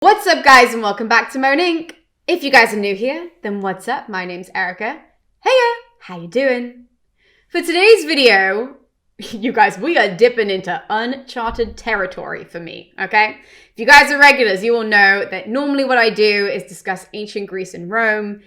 What's up, guys, and welcome back to Moan Inc. If you guys are new here, then what's up? My name's Erica. Heya! How you doing? For today's video, you guys, we are dipping into uncharted territory for me, okay? If you guys are regulars, you will know that normally what I do is discuss ancient Greece and Rome.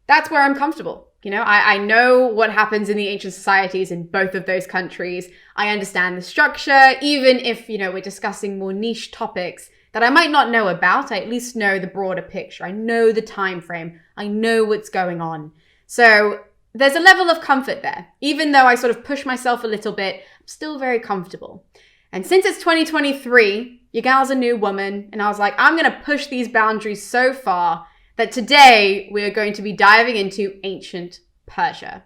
That's where I'm comfortable. You know, I know what happens in the ancient societies in both of those countries. I understand the structure, even if, you know, we're discussing more niche topics that I might not know about. I at least know the broader picture. I know the time frame. I know what's going on. So there's a level of comfort there. Even though I sort of push myself a little bit, I'm still very comfortable. And since it's 2023, your gal's a new woman, and I was like, I'm going to push these boundaries so far that today we are going to be diving into ancient Persia.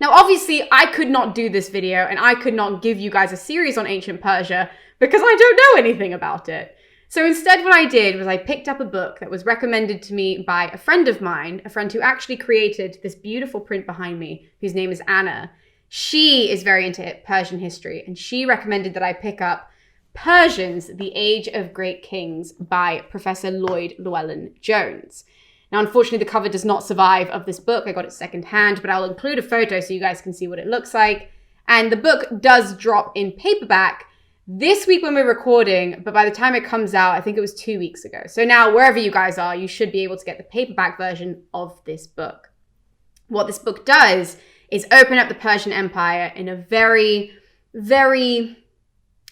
Now, obviously, I could not do this video, and I could not give you guys a series on ancient Persia because I don't know anything about it. So instead what I did was I picked up a book that was recommended to me by a friend of mine, a friend who actually created this beautiful print behind me, whose name is Anna. She is very into Persian history, and she recommended that I pick up Persians, The Age of Great Kings by Professor Llewellyn-jones. Now, unfortunately, the cover does not survive of this book. I got it secondhand, but I'll include a photo so you guys can see what it looks like. And the book does drop in paperback this week when we're recording, but by the time it comes out, I think it was 2 weeks ago. So now, wherever you guys are, you should be able to get the paperback version of this book. What this book does is open up the Persian Empire in a very, very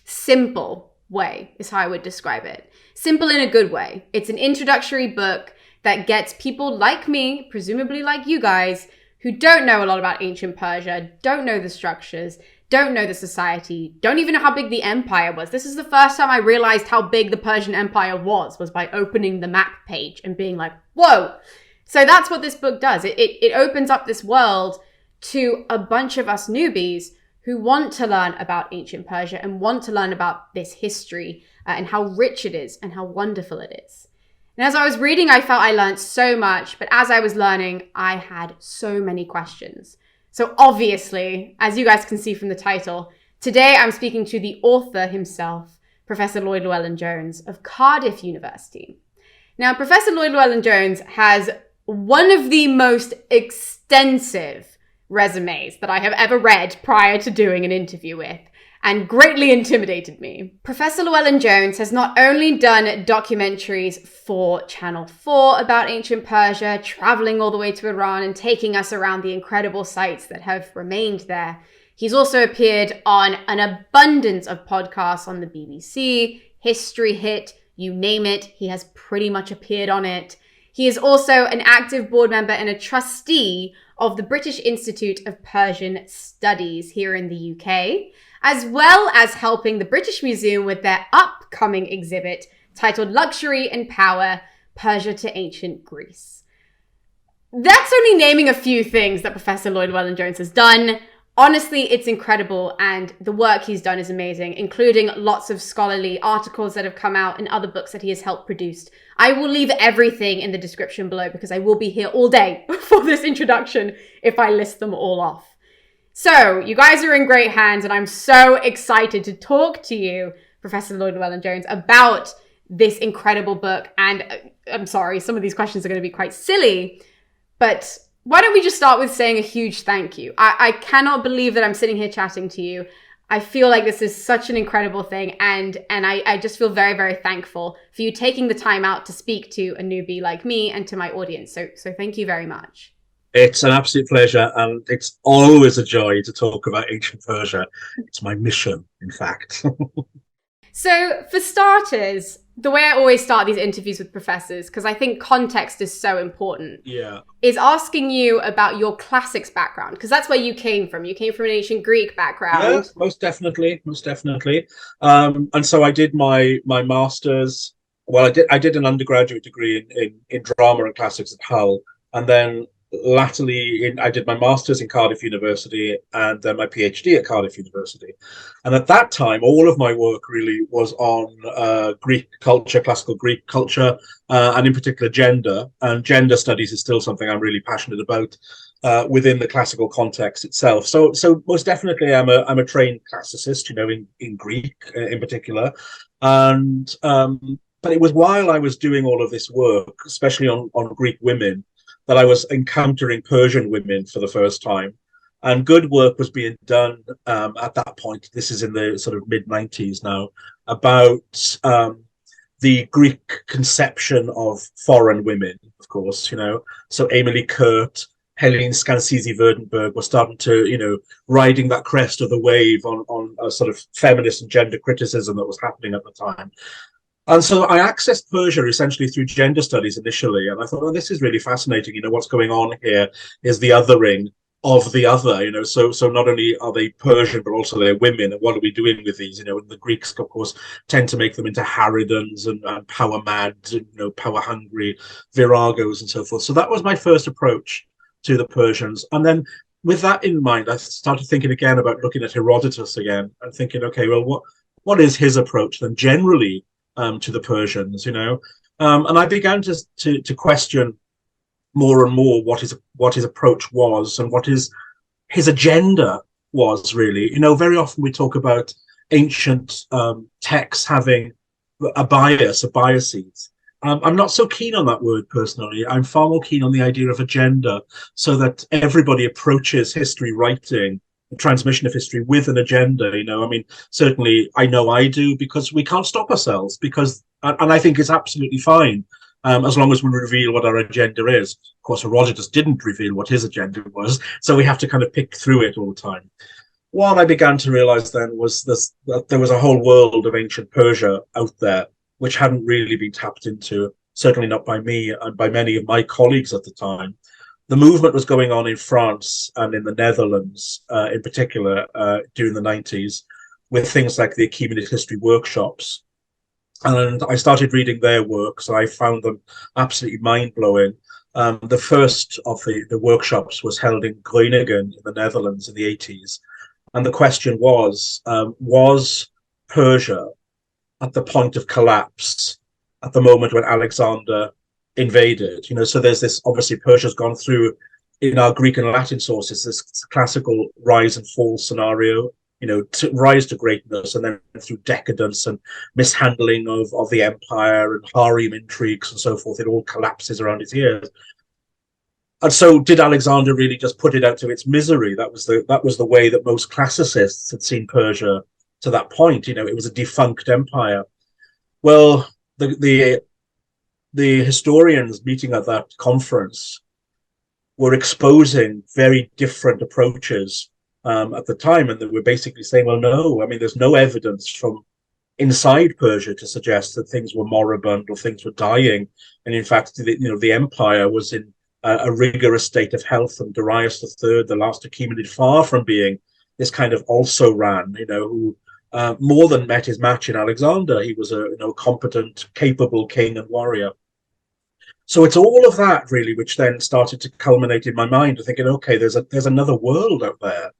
simple way, is how I would describe it. Simple in a good way. It's an introductory book that gets people like me, presumably like you guys, who don't know a lot about ancient Persia, don't know the structures, don't know the society, don't even know how big the empire was. This is the first time I realized how big the Persian Empire was by opening the map page and being like, whoa. So that's what this book does. It opens up this world to a bunch of us newbies who want to learn about ancient Persia and want to learn about this history and how rich it is and how wonderful it is. And as I was reading, I felt I learned so much, but as I was learning, I had so many questions. So obviously, as you guys can see from the title, today I'm speaking to the author himself, Professor Llewellyn-jones of Cardiff University. Now, Professor Llewellyn-jones has one of the most extensive resumes that I have ever read prior to doing an interview with, and greatly intimidated me. Professor Llewellyn-jones has not only done documentaries for Channel 4 about ancient Persia, traveling all the way to Iran and taking us around the incredible sites that have remained there. He's also appeared on an abundance of podcasts on the BBC, History Hit, you name it, he has pretty much appeared on it. He is also an active board member and a trustee of the British Institute of Persian Studies here in the UK, as well as helping the British Museum with their upcoming exhibit titled Luxury and Power, Persia to Ancient Greece. That's only naming a few things that Professor Llewellyn-jones has done. Honestly, it's incredible, and the work he's done is amazing, including lots of scholarly articles that have come out and other books that he has helped produce. I will leave everything in the description below because I will be here all day for this introduction if I list them all off. So, you guys are in great hands, and I'm so excited to talk to you, Professor Llewellyn-jones, about this incredible book. And I'm sorry, some of these questions are going to be quite silly, but why don't we just start with saying a huge thank you? I cannot believe that I'm sitting here chatting to you. I feel like this is such an incredible thing, and I just feel very, very thankful for you taking the time out to speak to a newbie like me and to my audience. So thank you very much. It's an absolute pleasure, and it's always a joy to talk about ancient Persia. It's my mission, in fact. So, for starters, the way I always start these interviews with professors, because I think context is so important, is asking you about your classics background, because that's where you came from. You came from an ancient Greek background. Yeah, most definitely. And so I did my master's. Well, I did an undergraduate degree in drama and classics at Hull, and then latterly I did my master's in Cardiff University and then my PhD at Cardiff University. And at that time, all of my work really was on Greek culture, classical Greek culture, and in particular gender. And gender studies is still something I'm really passionate about within the classical context itself. So most definitely I'm a trained classicist, in Greek in particular. And But it was while I was doing all of this work, especially on Greek women, that I was encountering Persian women for the first time. And good work was being done at that point. This is in the sort of mid 90s now, about the Greek conception of foreign women, of course, So Emily Kurt, Helene Scansisi-Werdenberg were starting to, riding that crest of the wave on a sort of feminist and gender criticism that was happening at the time. And so I accessed Persia essentially through gender studies initially. And I thought, oh, this is really fascinating. What's going on here is the othering of the other, so not only are they Persian, but also they're women. And what are we doing with these? And the Greeks, of course, tend to make them into harridans and power mad, power hungry viragos and so forth. So that was my first approach to the Persians. And then with that in mind, I started thinking again about looking at Herodotus again and thinking, okay, well, what is his approach then generally to the Persians, and I began to question more and more what his approach was and what his agenda was really. Very often we talk about ancient texts having biases. I'm not so keen on that word personally. I'm far more keen on the idea of agenda, so that everybody approaches history writing, the transmission of history, with an agenda. Certainly I know I do, because we can't stop ourselves, and I think it's absolutely fine as long as we reveal what our agenda is. Of course, Herodotus didn't reveal what his agenda was, so we have to kind of pick through it all the time. What I began to realize then was that there was a whole world of ancient Persia out there which hadn't really been tapped into, certainly not by me and by many of my colleagues at the time. The movement was going on in France and in the Netherlands, in particular, during the 90s, with things like the Achaemenid history workshops. And I started reading their works, and I found them absolutely mind-blowing. The first of the workshops was held in Groningen in the Netherlands in the 80s. And the question was Persia at the point of collapse, at the moment when Alexander invaded? So there's this, obviously Persia's gone through, in our Greek and Latin sources, this classical rise and fall scenario, to rise to greatness and then through decadence and mishandling of the empire and harem intrigues and so forth. It all collapses around its ears. And so did Alexander really just put it out to its misery? That was the way that most classicists had seen Persia to that point. It was a defunct empire. Well, the historians meeting at that conference were exposing very different approaches at the time, and they were basically saying, well, no, there's no evidence from inside Persia to suggest that things were moribund or things were dying. And in fact, the empire was in a rigorous state of health, and Darius III, the last Achaemenid, far from being this kind of also-ran, who more than met his match in Alexander. He was a competent, capable king and warrior. So it's all of that really which then started to culminate in my mind, thinking, okay, there's another world out there.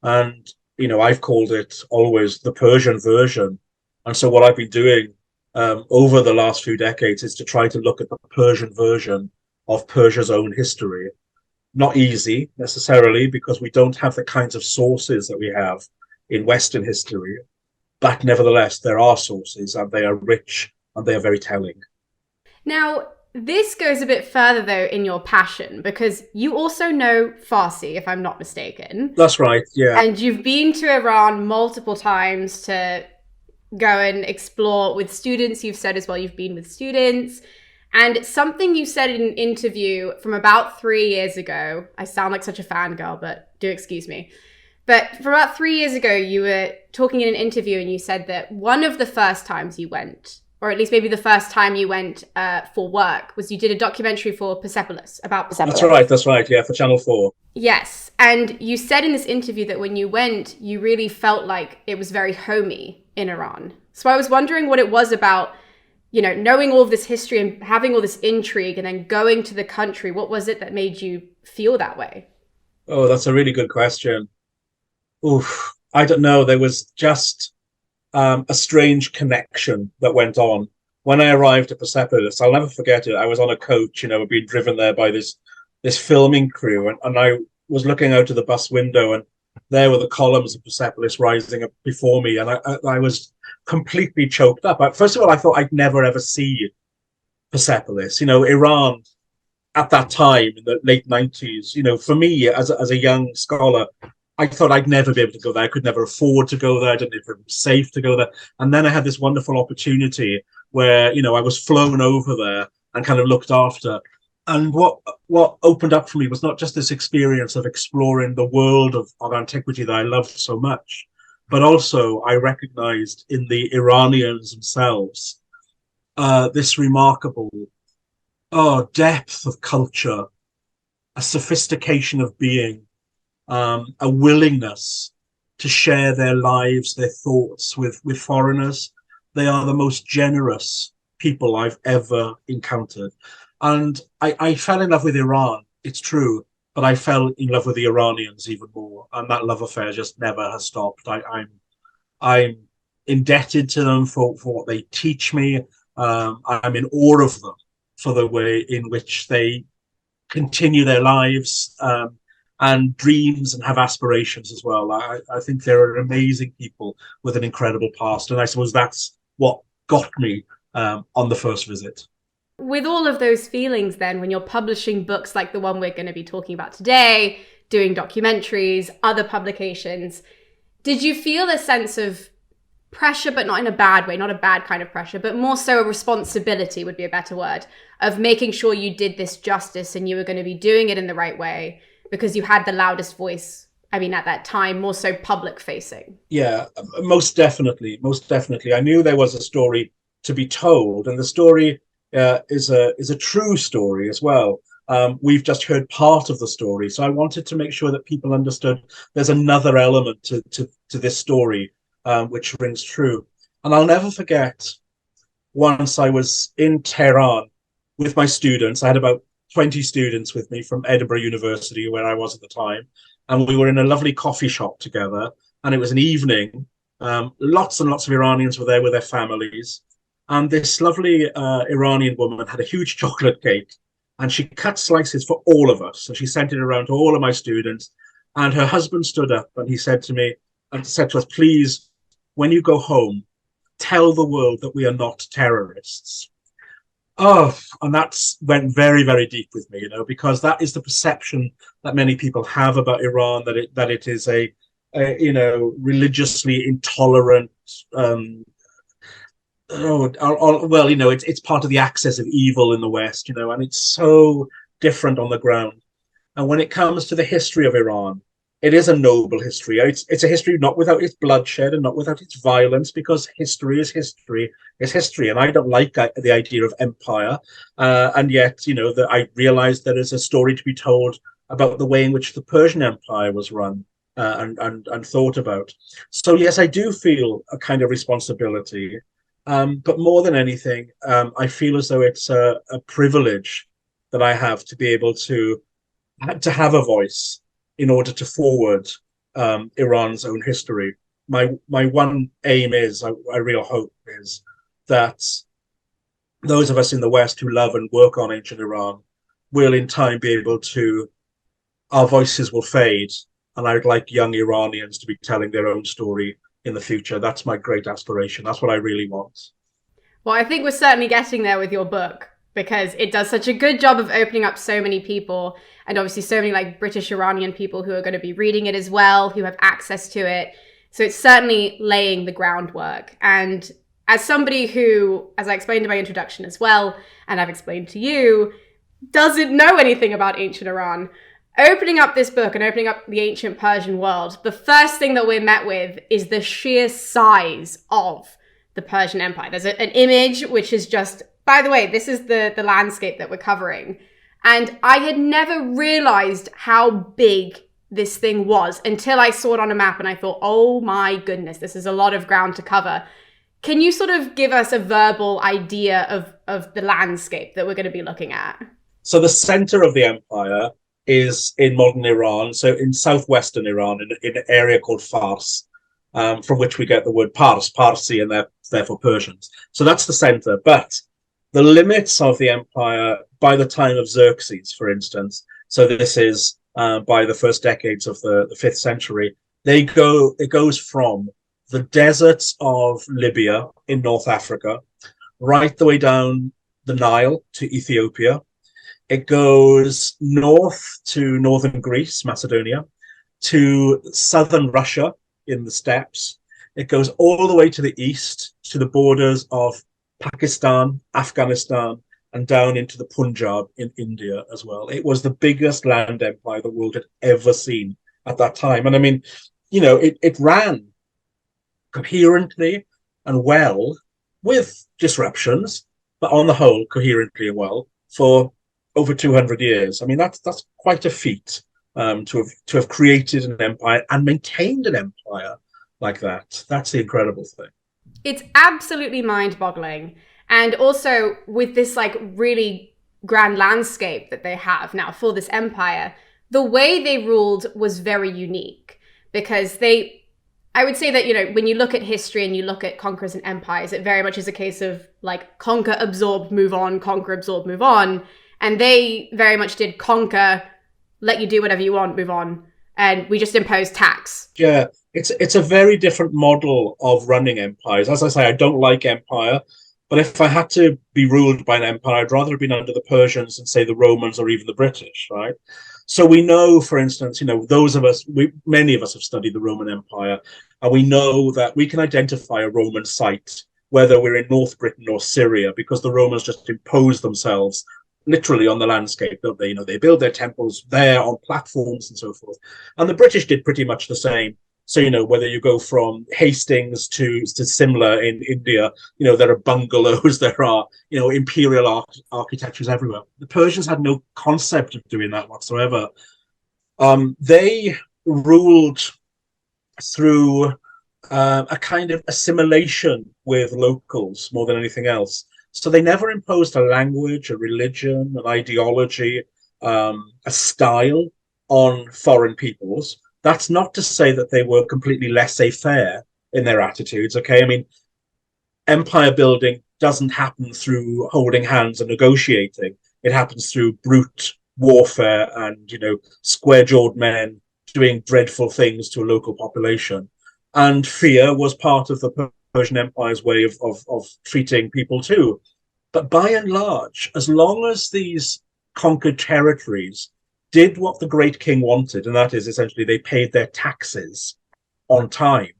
And I've called it always the Persian version. And so what I've been doing over the last few decades is to try to look at the Persian version of Persia's own history. Not easy necessarily, because we don't have the kinds of sources that we have in Western history, but nevertheless there are sources, and they are rich and they are very telling. Now, this goes a bit further, though, in your passion, because you also know Farsi, if I'm not mistaken. That's right, yeah. And you've been to Iran multiple times to go and explore with students. You've said as well you've been with students. And something you said in an interview from about 3 years ago, I sound like such a fangirl, but do excuse me. But for about 3 years ago, you were talking in an interview and you said that one of the first times you went, or at least maybe the first time you went for work, was you did a documentary for Persepolis, about Persepolis. That's right, yeah, for Channel 4. Yes, and you said in this interview that when you went, you really felt like it was very homey in Iran. So I was wondering what it was about, knowing all of this history and having all this intrigue and then going to the country. What was it that made you feel that way? Oh, that's a really good question. Oof, I don't know. There was just a strange connection that went on when I arrived at Persepolis. I'll never forget it. I was on a coach, being driven there by this filming crew, and I was looking out of the bus window, and there were the columns of Persepolis rising up before me, and I was completely choked up. First of all, I thought I'd never ever see Persepolis. Iran at that time in the late 90s. For me as a young scholar, I thought I'd never be able to go there. I could never afford to go there. I didn't know if it was safe to go there. And then I had this wonderful opportunity where, I was flown over there and kind of looked after. And what opened up for me was not just this experience of exploring the world of antiquity that I loved so much, but also I recognized in the Iranians themselves this remarkable depth of culture, a sophistication of being, a willingness to share their lives, their thoughts with foreigners. They are the most generous people I've ever encountered. And I fell in love with Iran, it's true, but I fell in love with the Iranians even more. And that love affair just never has stopped. I'm indebted to them for what they teach me. I'm in awe of them for the way in which they continue their lives and dreams and have aspirations as well. I think they're amazing people with an incredible past. And I suppose that's what got me on the first visit. With all of those feelings then, when you're publishing books like the one we're going to be talking about today, doing documentaries, other publications, did you feel a sense of pressure, but not in a bad way, not a bad kind of pressure, but more so a responsibility would be a better word, of making sure you did this justice and you were going to be doing it in the right way because you had the loudest voice, at that time, more so public facing? Yeah, most definitely. Most definitely. I knew there was a story to be told, and the story is a true story as well. We've just heard part of the story, so I wanted to make sure that people understood there's another element to this story, which rings true. And I'll never forget, once I was in Tehran with my students. I had about 20 students with me from Edinburgh University, where I was at the time, and we were in a lovely coffee shop together, and it was an evening. Lots and lots of Iranians were there with their families. And this lovely Iranian woman had a huge chocolate cake, and she cut slices for all of us. And she sent it around to all of my students. And her husband stood up and he said to us, please, when you go home, tell the world that we are not terrorists. Oh, and that went very, very deep with me, because that is the perception that many people have about Iran, that it is a religiously intolerant, it's part of the axis of evil in the West, and it's so different on the ground. And when it comes to the history of Iran, it is a noble history. It's a history not without its bloodshed and not without its violence, because history is history is history. And I don't like the idea of empire. And yet, that I realized there is a story to be told about the way in which the Persian Empire was run and thought about. So, yes, I do feel a kind of responsibility. But more than anything, I feel as though it's a privilege that I have to be able to have a voice in order to forward Iran's own history. My one aim is, I real hope is, that those of us in the West who love and work on ancient Iran will in time be able to, our voices will fade, and I would like young Iranians to be telling their own story in the future. That's my great aspiration. That's what I really want. Well, I think we're certainly getting there with your book, because it does such a good job of opening up so many people, and obviously so many British Iranian people who are going to be reading it as well, who have access to it. So it's certainly laying the groundwork. And as somebody who, as I explained in my introduction as well, and I've explained to you, doesn't know anything about ancient Iran, opening up this book and opening up the ancient Persian world, the first thing that we're met with is the sheer size of the Persian Empire. There's an image which is just, by the way, this is the landscape that we're covering. And I had never realized how big this thing was until I saw it on a map and I thought, oh my goodness, this is a lot of ground to cover. Can you sort of give us a verbal idea of the landscape that we're going to be looking at? So the center of the empire is in modern Iran, so in southwestern Iran, in an area called Fars, from which we get the word Parsi, and therefore Persians. So that's the center. But the limits of the empire by the time of Xerxes, for instance, so this is by the first decades of the 5th century, it goes from the deserts of Libya in North Africa, right the way down the Nile to Ethiopia. It goes north to northern Greece, Macedonia, to southern Russia in the steppes. It goes all the way to the east to the borders of Pakistan, Afghanistan, and down into the Punjab in India as well. It was the biggest land empire the world had ever seen at that time. And I mean, it ran coherently and well, with disruptions, but on the whole, coherently and well for over 200 years. I mean, that's quite a feat, to have created an empire and maintained an empire like that. That's the incredible thing. It's absolutely mind-boggling. And also with this like really grand landscape that they have now for this empire, the way they ruled was very unique, because I would say that, when you look at history and you look at conquerors and empires, it very much is a case of like conquer, absorb, move on, conquer, absorb, move on. And they very much did conquer, let you do whatever you want, move on. And we just impose tax. Yeah, it's a very different model of running empires. As I say, I don't like empire, but if I had to be ruled by an empire, I'd rather have been under the Persians than, say, the Romans or even the British, right? So we know, for instance, many of us have studied the Roman Empire, and we know that we can identify a Roman site, whether we're in North Britain or Syria, because the Romans just imposed themselves literally on the landscape, don't they? They build their temples there on platforms and so forth. And the British did pretty much the same. So, whether you go from Hastings to Simla in India, there are bungalows, there are, imperial architectures everywhere. The Persians had no concept of doing that whatsoever. They ruled through a kind of assimilation with locals more than anything else. So they never imposed a language, a religion, an ideology, a style on foreign peoples. That's not to say that they were completely laissez-faire in their attitudes, okay? I mean, empire building doesn't happen through holding hands and negotiating. It happens through brute warfare and, square-jawed men doing dreadful things to a local population. And fear was part of the Persian Empire's way of treating people too. But by and large, as long as these conquered territories did what the great king wanted, and that is essentially they paid their taxes on time,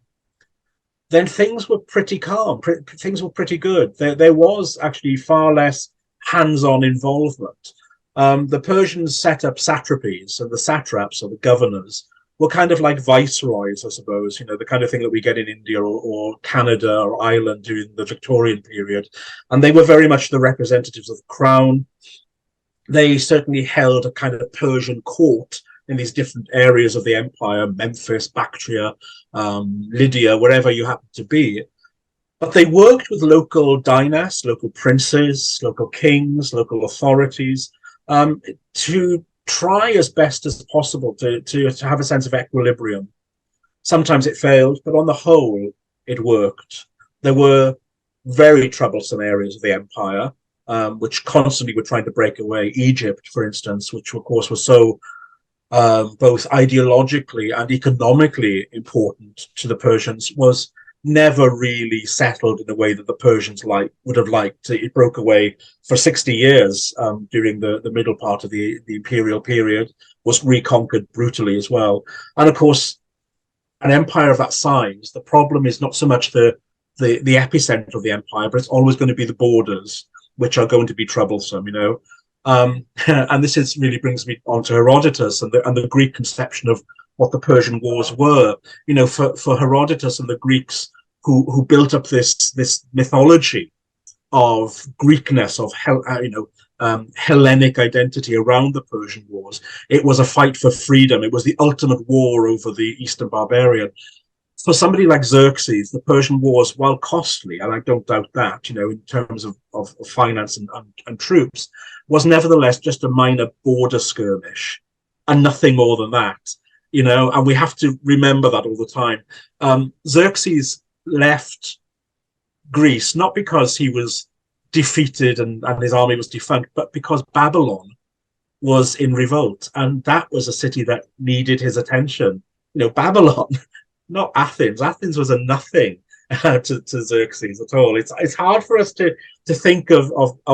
then things were pretty calm. Things were pretty good. There was actually far less hands-on involvement. The Persians set up satrapies, and the satraps, or the governors, were kind of like viceroys, I suppose, the kind of thing that we get in India or Canada or Ireland during the Victorian period. And they were very much the representatives of the crown. They certainly held a kind of Persian court in these different areas of the empire, Memphis, Bactria, Lydia, wherever you happen to be. But they worked with local dynasts, local princes, local kings, local authorities, to try as best as possible to have a sense of equilibrium. Sometimes it failed, but on the whole, it worked. There were very troublesome areas of the empire, which constantly were trying to break away. Egypt, for instance, which of course was so both ideologically and economically important to the Persians, was never really settled in a way that the Persians would have liked. It broke away for 60 years during the middle part of the imperial period, was reconquered brutally as well. And of course, an empire of that size, the problem is not so much the epicenter of the empire, but it's always going to be the borders, which are going to be troublesome, and this really brings me on to Herodotus and the Greek conception of what the Persian Wars were. For Herodotus and the Greeks who built up this mythology of Greekness, of Hellenic identity around the Persian Wars, it was a fight for freedom. It was the ultimate war over the Eastern barbarian. For somebody like Xerxes, the Persian Wars, while costly, and I don't doubt that, in terms of finance and troops, was nevertheless just a minor border skirmish and nothing more than that, and we have to remember that all the time. Xerxes left Greece not because he was defeated and his army was defunct, but because Babylon was in revolt, and that was a city that needed his attention. Babylon not Athens. Athens was a nothing to Xerxes at all. It's hard for us to think of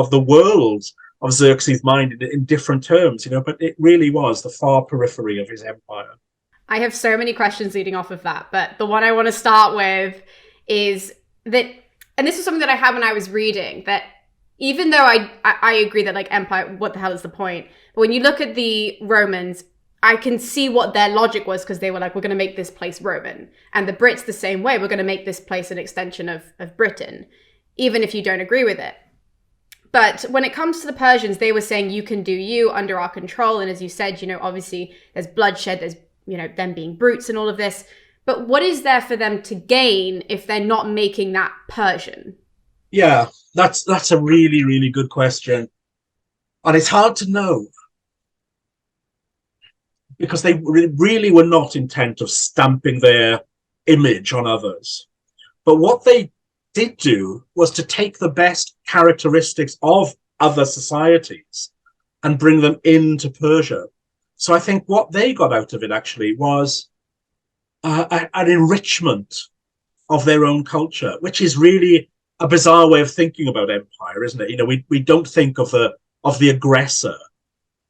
the world of Xerxes' mind in different terms, but it really was the far periphery of his empire. I have so many questions leading off of that, but the one I want to start with is that, and this is something that I had when I was reading, that even though I agree that like empire, what the hell is the point? But when you look at the Romans, I can see what their logic was, because they were like, we're going to make this place Roman. And the Brits the same way, we're going to make this place an extension of Britain, even if you don't agree with it. But when it comes to the Persians, they were saying, you can do you under our control. And as you said, obviously there's bloodshed, there's, them being brutes and all of this. But what is there for them to gain if they're not making that Persian? Yeah, that's a really, really good question. And it's hard to know, because they really were not intent of stamping their image on others. But what they did do was to take the best characteristics of other societies and bring them into Persia. So I think what they got out of it actually was an enrichment of their own culture, which is really a bizarre way of thinking about empire, isn't it? We don't think of the aggressor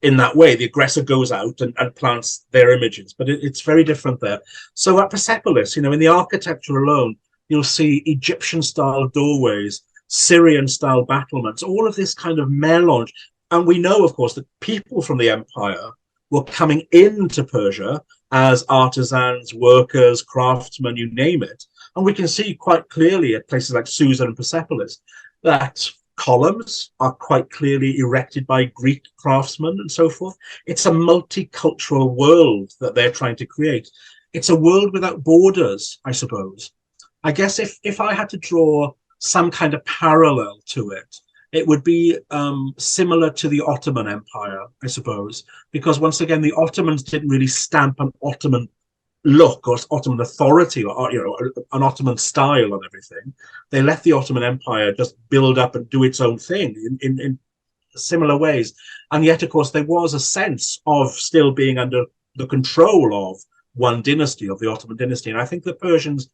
in that way. The aggressor goes out and plants their images, but it's very different there. So at Persepolis, in the architecture alone, you'll see Egyptian-style doorways, Syrian-style battlements, all of this kind of melange. And we know, of course, that people from the empire were coming into Persia as artisans, workers, craftsmen, you name it. And we can see quite clearly at places like Susa and Persepolis that columns are quite clearly erected by Greek craftsmen and so forth. It's a multicultural world that they're trying to create. It's a world without borders, I suppose. I guess if I had to draw some kind of parallel to it, it would be similar to the Ottoman Empire, I suppose, because once again, the Ottomans didn't really stamp an Ottoman look or Ottoman authority or an Ottoman style on everything. They let the Ottoman Empire just build up and do its own thing in similar ways. And yet, of course, there was a sense of still being under the control of one dynasty, of the Ottoman dynasty. And I think the Persians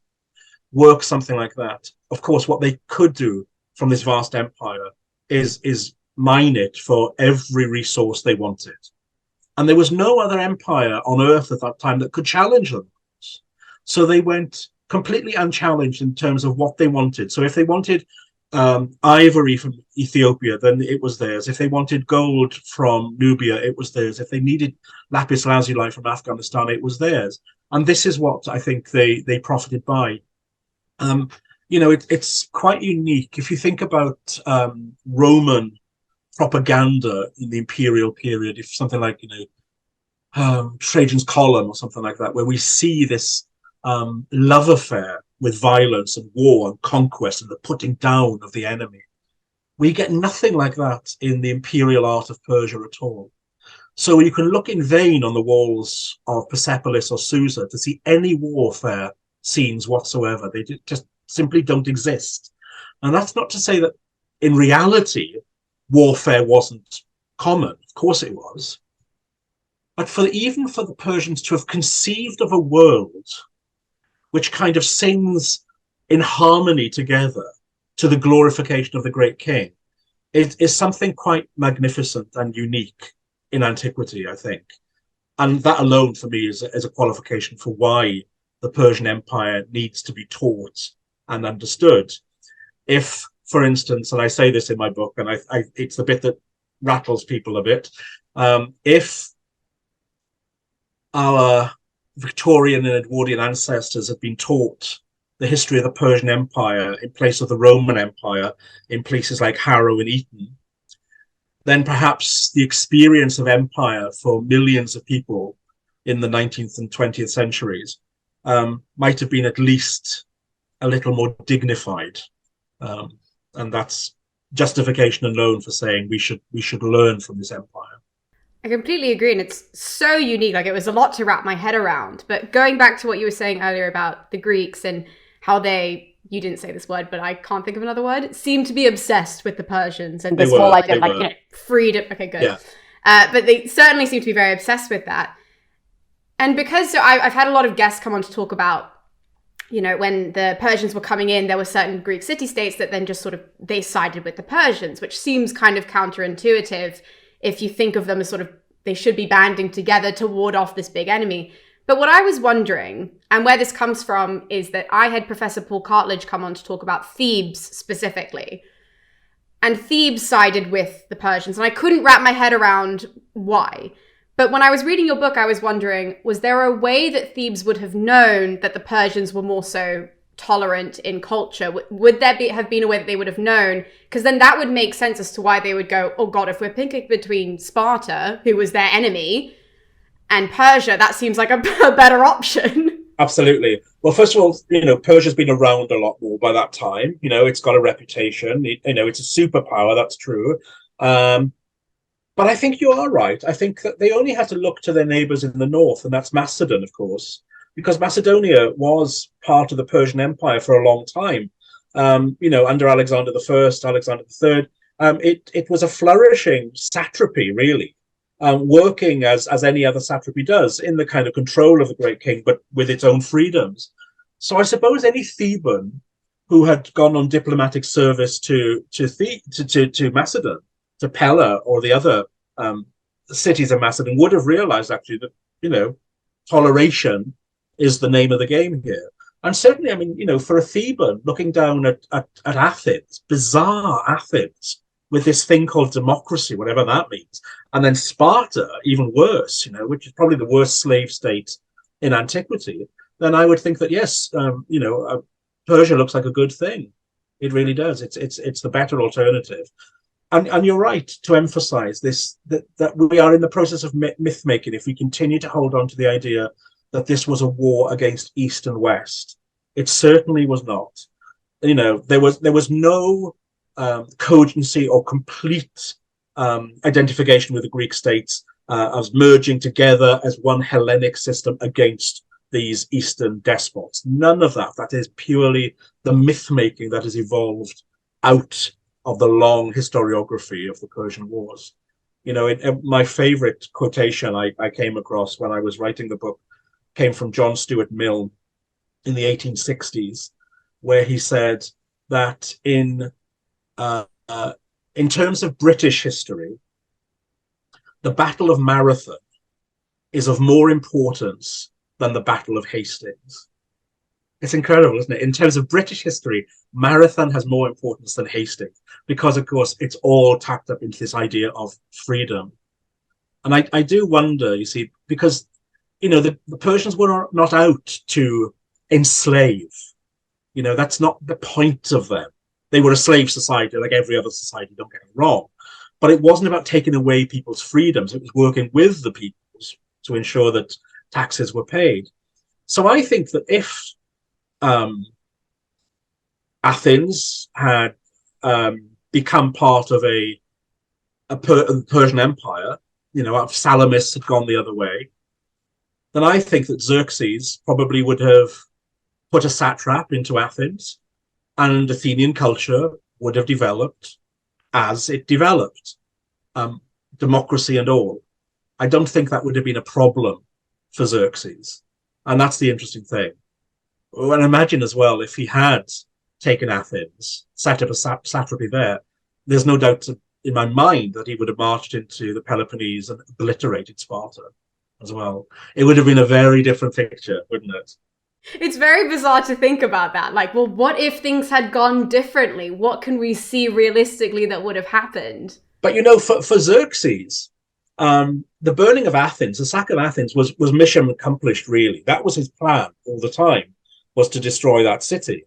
work something like that. Of course, what they could do from this vast empire is mine it for every resource they wanted. And there was no other empire on earth at that time that could challenge them. So they went completely unchallenged in terms of what they wanted. So if they wanted ivory from Ethiopia, then it was theirs. If they wanted gold from Nubia, it was theirs. If they needed lapis lazuli from Afghanistan, it was theirs. And this is what I think they profited by. It's quite unique. If you think about Roman propaganda in the imperial period, if something like Trajan's column or something like that, where we see this love affair with violence and war and conquest and the putting down of the enemy, we get nothing like that in the imperial art of Persia at all. So you can look in vain on the walls of Persepolis or Susa to see any warfare scenes whatsoever. They just simply don't exist. And that's not to say that in reality warfare wasn't common. Of course it was. But even for the Persians to have conceived of a world which kind of sings in harmony together to the glorification of the great king is something quite magnificent and unique in antiquity, I think. And that alone for me is a qualification for why the Persian Empire needs to be taught and understood. If, for instance, and I say this in my book, and it's the bit that rattles people a bit, if our Victorian and Edwardian ancestors had been taught the history of the Persian Empire in place of the Roman Empire in places like Harrow and Eton, then perhaps the experience of empire for millions of people in the 19th and 20th centuries might have been at least a little more dignified. And that's justification alone for saying we should learn from this empire. I completely agree, and it's so unique. Like, it was a lot to wrap my head around. But going back to what you were saying earlier about the Greeks and how they, you didn't say this word, but I can't think of another word, seemed to be obsessed with the Persians and this whole idea of like, freedom. Okay, good. Yeah. But they certainly seem to be very obsessed with that. And because I've had a lot of guests come on to talk about when the Persians were coming in, there were certain Greek city-states that then just sort of, they sided with the Persians, which seems kind of counterintuitive if you think of them as sort of, they should be banding together to ward off this big enemy. But what I was wondering, and where this comes from, is that I had Professor Paul Cartledge come on to talk about Thebes specifically. And Thebes sided with the Persians, and I couldn't wrap my head around why. But when I was reading your book, I was wondering, was there a way that Thebes would have known that the Persians were more so tolerant in culture? Would there have been a way that they would have known? Because then that would make sense as to why they would go, oh God, if we're picking between Sparta, who was their enemy, and Persia, that seems like a better option. Absolutely. Well, first of all, Persia's been around a lot more by that time. It's got a reputation. It's a superpower, that's true. But I think you are right. I think that they only had to look to their neighbors in the north, and that's Macedon, of course, because Macedonia was part of the Persian Empire for a long time. Under Alexander I, Alexander III, it was a flourishing satrapy, really, working as any other satrapy does, in the kind of control of the great king, but with its own freedoms. So I suppose any Theban who had gone on diplomatic service to Macedon, to Pella or the other cities of Macedon, would have realized actually that toleration is the name of the game here. And certainly, I mean, for a Theban looking down at Athens, bizarre Athens, with this thing called democracy, whatever that means, and then Sparta, even worse, which is probably the worst slave state in antiquity, then I would think that yes, Persia looks like a good thing. It really does. It's the better alternative. And you're right to emphasize this, that we are in the process of myth making if we continue to hold on to the idea that this was a war against East and West. It certainly was not. There was no cogency or complete identification with the Greek states as merging together as one Hellenic system against these Eastern despots. None of that. That is purely the myth making that has evolved out of the long historiography of the Persian Wars. My favorite quotation I came across when I was writing the book came from John Stuart Mill in the 1860s, where he said that in terms of British history, the Battle of Marathon is of more importance than the Battle of Hastings. It's incredible, isn't it? In terms of British history, Marathon has more importance than Hastings because, of course, it's all tapped up into this idea of freedom. And I do wonder, you see, because, the Persians were not out to enslave. That's not the point of them. They were a slave society like every other society, don't get me wrong. But it wasn't about taking away people's freedoms. It was working with the peoples to ensure that taxes were paid. So I think that if Athens had become part of a Persian Empire, if Salamis had gone the other way, then I think that Xerxes probably would have put a satrap into Athens, and Athenian culture would have developed as it developed, democracy and all. I don't think that would have been a problem for Xerxes. And that's the interesting thing. And imagine as well, if he had taken Athens, set up a satrapy there, there's no doubt in my mind that he would have marched into the Peloponnese and obliterated Sparta as well. It would have been a very different picture, wouldn't it? It's very bizarre to think about that. Like, well, what if things had gone differently? What can we see realistically that would have happened? But, for Xerxes, the burning of Athens, the sack of Athens was mission accomplished, really. That was his plan all the time, was to destroy that city.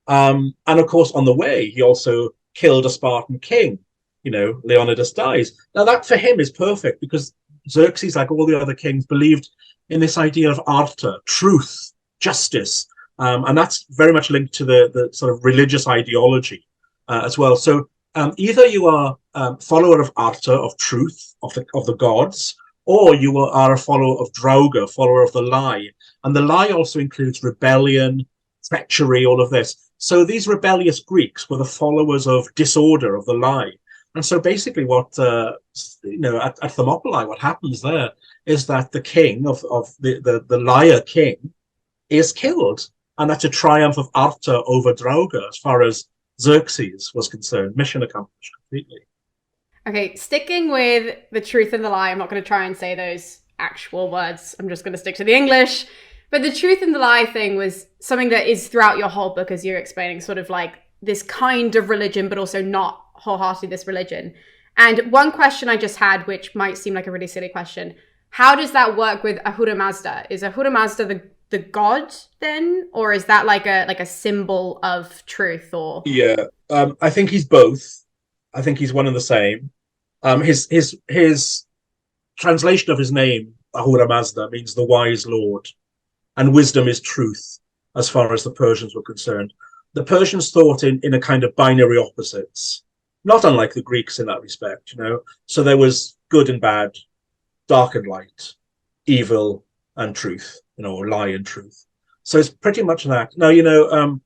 And of course, on the way, he also killed a Spartan king, Leonidas dies. Now that for him is perfect because Xerxes, like all the other kings, believed in this idea of arta, truth, justice. And that's very much linked to the sort of religious ideology as well. So either you are a follower of arta, of truth, of the gods, or you are a follower of drauga, follower of the lie. And the lie also includes rebellion, treachery, all of this. So these rebellious Greeks were the followers of disorder, of the lie. And so basically what, at Thermopylae, what happens there is that the king of the liar king is killed. and that's a triumph of Arta over Draugr as far as Xerxes was concerned. Mission accomplished completely. Okay, sticking with the truth and the lie, I'm not going to try and say those actual words. I'm just going to stick to the English. But the truth and the lie thing was something that is throughout your whole book, as you're explaining, sort of like this kind of religion, but also not wholeheartedly this religion. And one question I just had, which might seem like a really silly question, how does that work with Ahura Mazda? Is Ahura Mazda the god then? Or is that like a symbol of truth? Or Yeah, I think he's both. I think he's one and the same. His translation of his name, Ahura Mazda, means the wise lord, and wisdom is truth, as far as the Persians were concerned. The Persians thought in a kind of binary opposites, not unlike the Greeks in that respect, you know. So there was good and bad, dark and light, evil and truth, you know, or lie and truth. So it's pretty much that. Now, you know,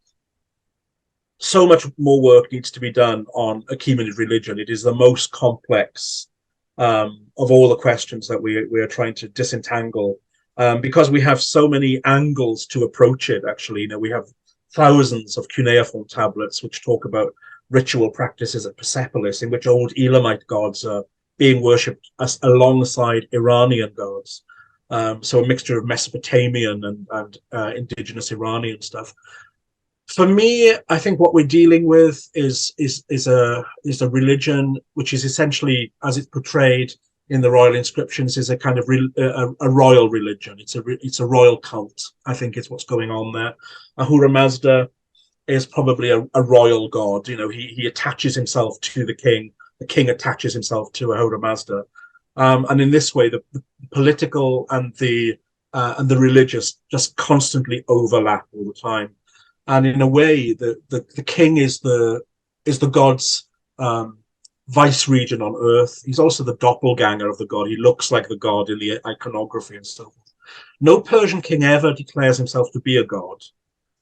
so much more work needs to be done on Achaemenid religion. It is the most complex of all the questions that we are trying to disentangle, because we have so many angles to approach it. Actually, you know, we have thousands of cuneiform tablets which talk about ritual practices at Persepolis, in which old Elamite gods are being worshipped alongside Iranian gods. So a mixture of Mesopotamian and indigenous Iranian stuff. For me, I think what we're dealing with is a religion which is essentially, as it's portrayed in the royal inscriptions, is a kind of a royal religion. It's a royal cult, I think, is what's going on there. Ahura Mazda is probably a royal god. You know, he attaches himself to the king attaches himself to Ahura Mazda, and in this way, the political and the religious just constantly overlap all the time. And in a way, the king is the god's vice regent on earth. He's also the doppelganger of the god. He looks like the god in the iconography and so forth. No Persian king ever declares himself to be a god,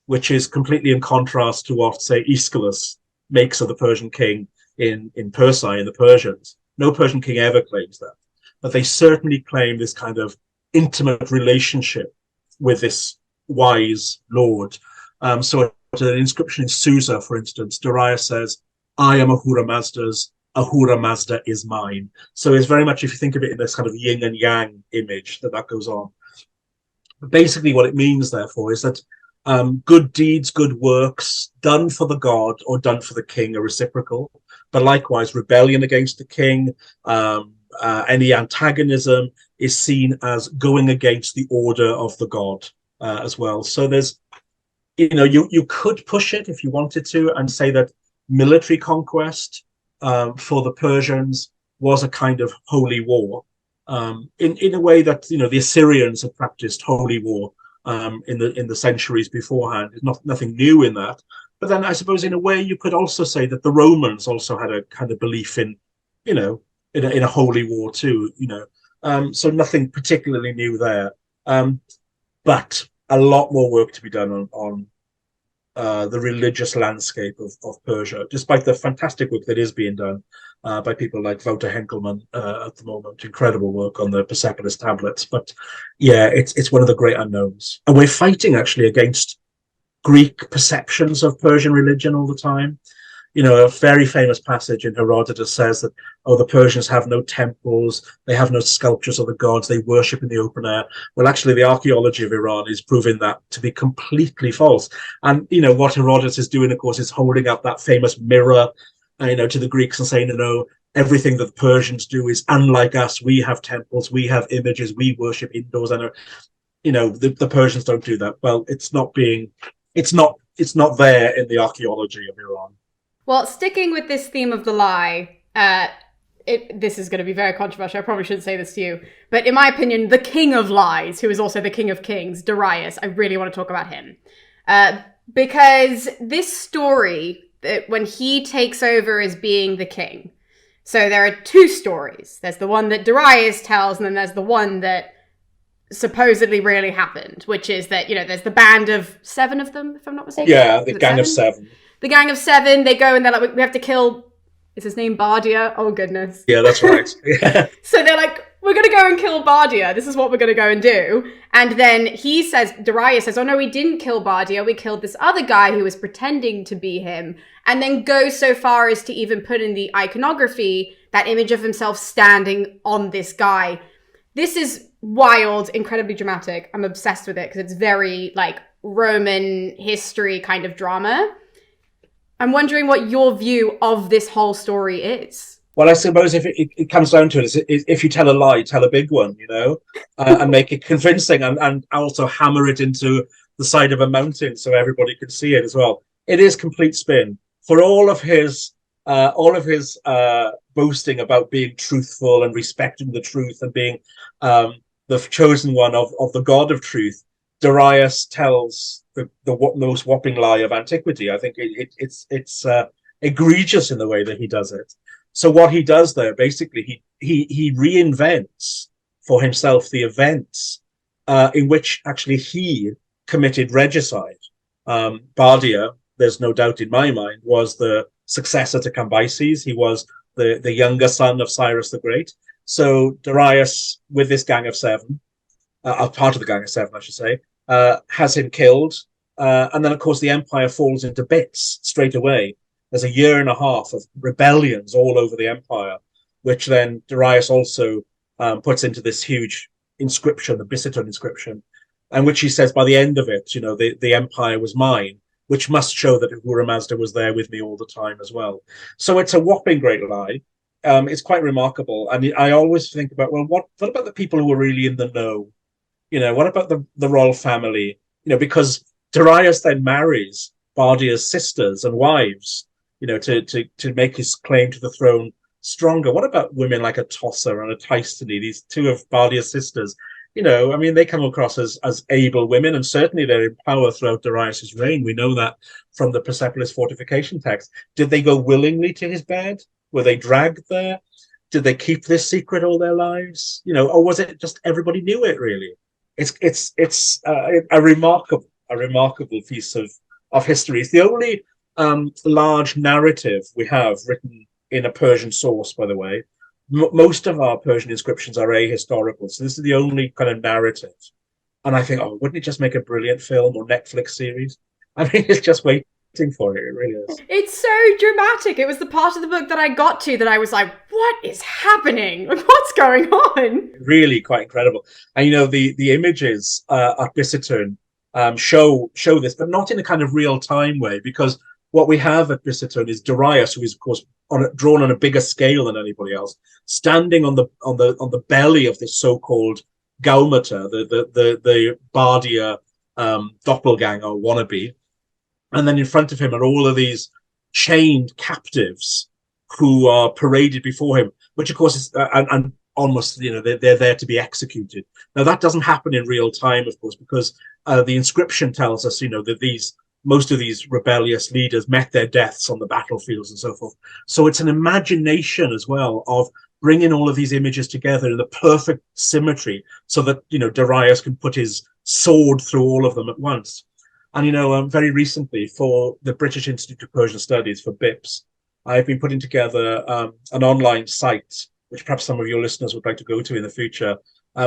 which is completely in contrast to what, say, Aeschylus makes of the Persian king in Persia, in the Persians. No Persian king ever claims that. But they certainly claim this kind of intimate relationship with this wise lord. So an inscription in Susa, for instance, Darius says, "I am Ahura Mazda's, Ahura Mazda is mine." So it's very much, if you think of it in this kind of yin and yang image, that goes on. But basically what it means, therefore, is that good deeds, good works done for the god or done for the king are reciprocal. But likewise, rebellion against the king, any antagonism is seen as going against the order of the god as well. So there's, you know, you could push it if you wanted to and say that military conquest for the Persians was a kind of holy war, in a way that, you know, the Assyrians had practiced holy war in the centuries beforehand. Nothing new in that. But then I suppose in a way you could also say that the Romans also had a kind of belief in, you know, in a holy war too, you know. So nothing particularly new there. But a lot more work to be done on the religious landscape of Persia, despite the fantastic work that is being done by people like Wouter Henkelman at the moment. Incredible work on the Persepolis tablets. But yeah, it's one of the great unknowns. And we're fighting actually against Greek perceptions of Persian religion all the time. You know, a very famous passage in Herodotus says that, oh, the Persians have no temples, they have no sculptures of the gods, they worship in the open air. Well, actually, the archaeology of Iran is proving that to be completely false. And, you know, what Herodotus is doing, of course, is holding up that famous mirror, you know, to the Greeks and saying, no, everything that the Persians do is unlike us. We have temples, we have images, we worship indoors. And, you know, the Persians don't do that. Well, it's not there in the archaeology of Iran. Well, sticking with this theme of the lie, this is going to be very controversial. I probably shouldn't say this to you. But in my opinion, the king of lies, who is also the king of kings, Darius, I really want to talk about him. Because this story, that when he takes over as being the king, so there are two stories. There's the one that Darius tells, and then there's the one that supposedly really happened, which is that, you know, there's the band of 7 of them, if I'm not mistaken. Yeah, the gang of 7. The gang of 7, they go and they're like, we have to kill, is his name Bardia? Oh, goodness. Yeah, that's right. Yeah. So they're like, we're going to go go and kill Bardia. This is what we're going to go and do. And then Darius says, oh no, we didn't kill Bardia. We killed this other guy who was pretending to be him. And then goes so far as to even put in the iconography that image of himself standing on this guy. This is wild, incredibly dramatic. I'm obsessed with it because it's very like Roman history kind of drama. I'm wondering what your view of this whole story is. Well, I suppose if it comes down to it, if you tell a lie, tell a big one, and make it convincing, and also hammer it into the side of a mountain so everybody can see it as well. It is complete spin for all of his boasting about being truthful and respecting the truth and being the chosen one of the God of truth. Darius tells the most whopping lie of antiquity. I think it's egregious in the way that he does it. So what he does there, basically, he reinvents for himself the events in which actually he committed regicide. Bardia, there's no doubt in my mind, was the successor to Cambyses. He was the younger son of Cyrus the Great. So Darius, with this gang of seven, part of the gang of seven, I should say, has him killed. And then, of course, the empire falls into bits straight away. There's a year and a half of rebellions all over the empire, which then Darius also puts into this huge inscription, the Bicetron inscription, and which he says by the end of it, the empire was mine, which must show that Ahura Mazda was there with me all the time as well. So it's a whopping great lie. It's quite remarkable. And I always think about, well, what about the people who were really in the know? What about the royal family? Because Darius then marries Bardia's sisters and wives, to make his claim to the throne stronger. What about women like a Tossa and a Taistene, these two of Bardia's sisters? They come across as able women, and certainly they're in power throughout Darius's reign. We know that from the Persepolis fortification text. Did they go willingly to his bed? Were they dragged there? Did they keep this secret all their lives? Or was it just everybody knew it? Really, it's a remarkable piece of history. It's the only large narrative we have written in a Persian source, by the way. Most of our Persian inscriptions are ahistorical, so this is the only kind of narrative. And I think, wouldn't it just make a brilliant film or Netflix series? It's just waiting for it. It really is. It's so dramatic. It was the part of the book that I got to that I was like, what is happening? What's going on? Really quite incredible. And the images at Bicetron show this, but not in a kind of real time way, because what we have at Bicetron is Darius, who is of course drawn on a bigger scale than anybody else, standing on the belly of this so-called Gaumata, the Bardia doppelganger wannabe, and then in front of him are all of these chained captives who are paraded before him, which of course is and almost they're there to be executed. Now that doesn't happen in real time, of course, because the inscription tells us that most of these rebellious leaders met their deaths on the battlefields and so forth. So it's an imagination as well of bringing all of these images together in the perfect symmetry so that, Darius can put his sword through all of them at once. And, very recently for the British Institute of Persian Studies, for BIPS, I've been putting together an online site, which perhaps some of your listeners would like to go to in the future,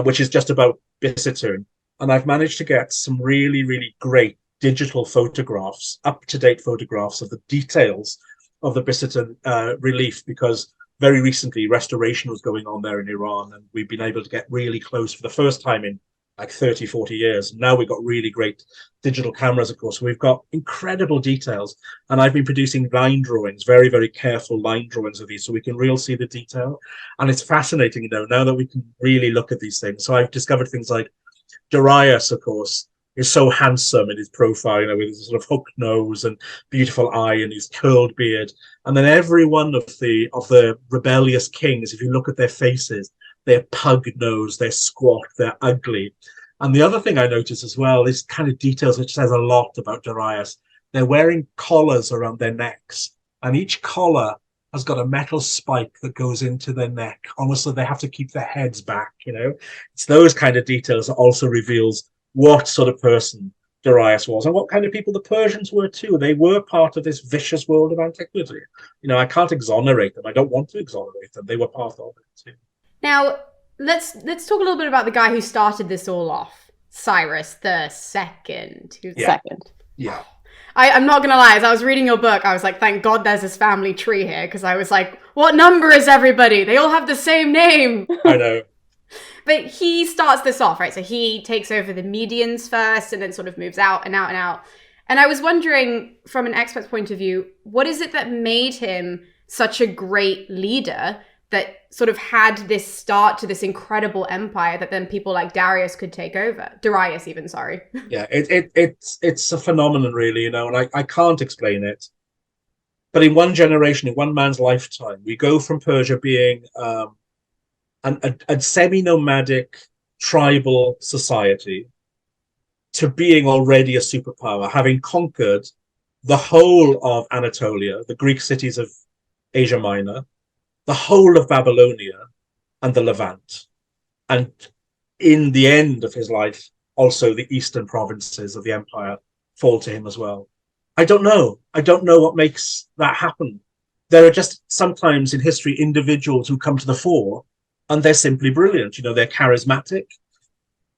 which is just about Bicetron. And I've managed to get some really, really great digital photographs, up-to-date photographs of the details of the Bicetron relief, because very recently restoration was going on there in Iran, and we've been able to get really close for the first time in like 30, 40 years. Now we've got really great digital cameras, of course. We've got incredible details, and I've been producing line drawings, very, very careful line drawings of these, so we can really see the detail. And it's fascinating, now that we can really look at these things. So I've discovered things like Darius, of course, is so handsome in his profile, with his sort of hooked nose and beautiful eye and his curled beard. And then every one of the rebellious kings, if you look at their faces, they're pug-nosed, they're squat, they're ugly. And the other thing I noticed as well is kind of details which says a lot about Darius. They're wearing collars around their necks, and each collar has got a metal spike that goes into their neck, almost so they have to keep their heads back, It's those kind of details that also reveals what sort of person Darius was and what kind of people the Persians were too. They were part of this vicious world of antiquity. I can't exonerate them. I don't want to exonerate them. They were part of it too. Now, let's talk a little bit about the guy who started this all off, Cyrus the Second. Second. Yeah. I'm not gonna lie, as I was reading your book, I was like, thank God there's this family tree here, because I was like, what number is everybody? They all have the same name. I know. But he starts this off, right? So he takes over the Medians first and then sort of moves out and out and out. And I was wondering, from an expert's point of view, what is it that made him such a great leader that sort of had this start to this incredible empire that then people like Darius could take over? Darius even, sorry. Yeah, it's a phenomenon, really, you know, and I can't explain it. But in one generation, in one man's lifetime, we go from Persia being a semi-nomadic tribal society to being already a superpower, having conquered the whole of Anatolia, the Greek cities of Asia Minor, the whole of Babylonia, and the Levant. And in the end of his life, also the eastern provinces of the empire fall to him as well. I don't know. I don't know what makes that happen. There are just sometimes in history individuals who come to the fore and they're simply brilliant. You know, they're charismatic.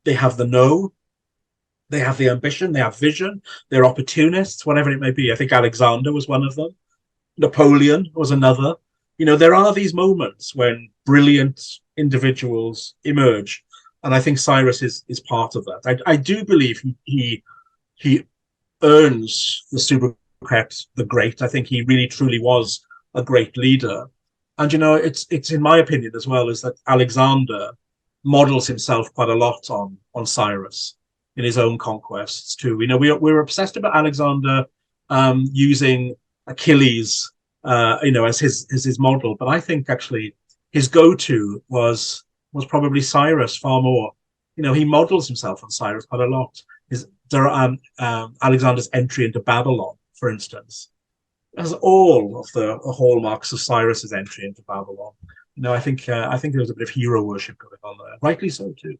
They have the know. They have the ambition. They have vision. They're opportunists, whatever it may be. I think Alexander was one of them. Napoleon was another. You know, there are these moments when brilliant individuals emerge. And I think Cyrus is part of that. I do believe he earns the sobriquet the Great. I think he really truly was a great leader. And, you know, it's in my opinion as well, is that Alexander models himself quite a lot on Cyrus in his own conquests too. You know, we're obsessed about Alexander using Achilles, you know, as his model. But I think actually his go-to was probably Cyrus far more. You know, he models himself on Cyrus quite a lot. Alexander's entry into Babylon, for instance, has all of the hallmarks of Cyrus's entry into Babylon. You know, I think there was a bit of hero worship going on there, rightly so too.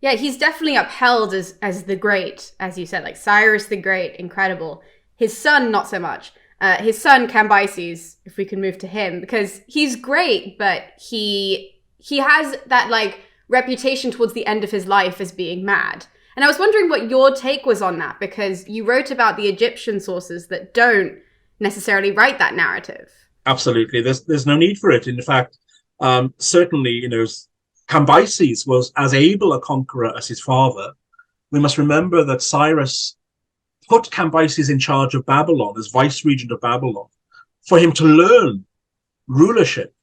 Yeah, he's definitely upheld as the great, as you said, like Cyrus the Great, incredible. His son, not so much. His son Cambyses, if we can move to him, because he's great, but he has that like reputation towards the end of his life as being mad. And I was wondering what your take was on that, because you wrote about the Egyptian sources that don't necessarily write that narrative. Absolutely, there's no need for it. In fact, certainly, you know, Cambyses was as able a conqueror as his father. We must remember that Cyrus put Cambyses in charge of Babylon as vice-regent of Babylon for him to learn rulership.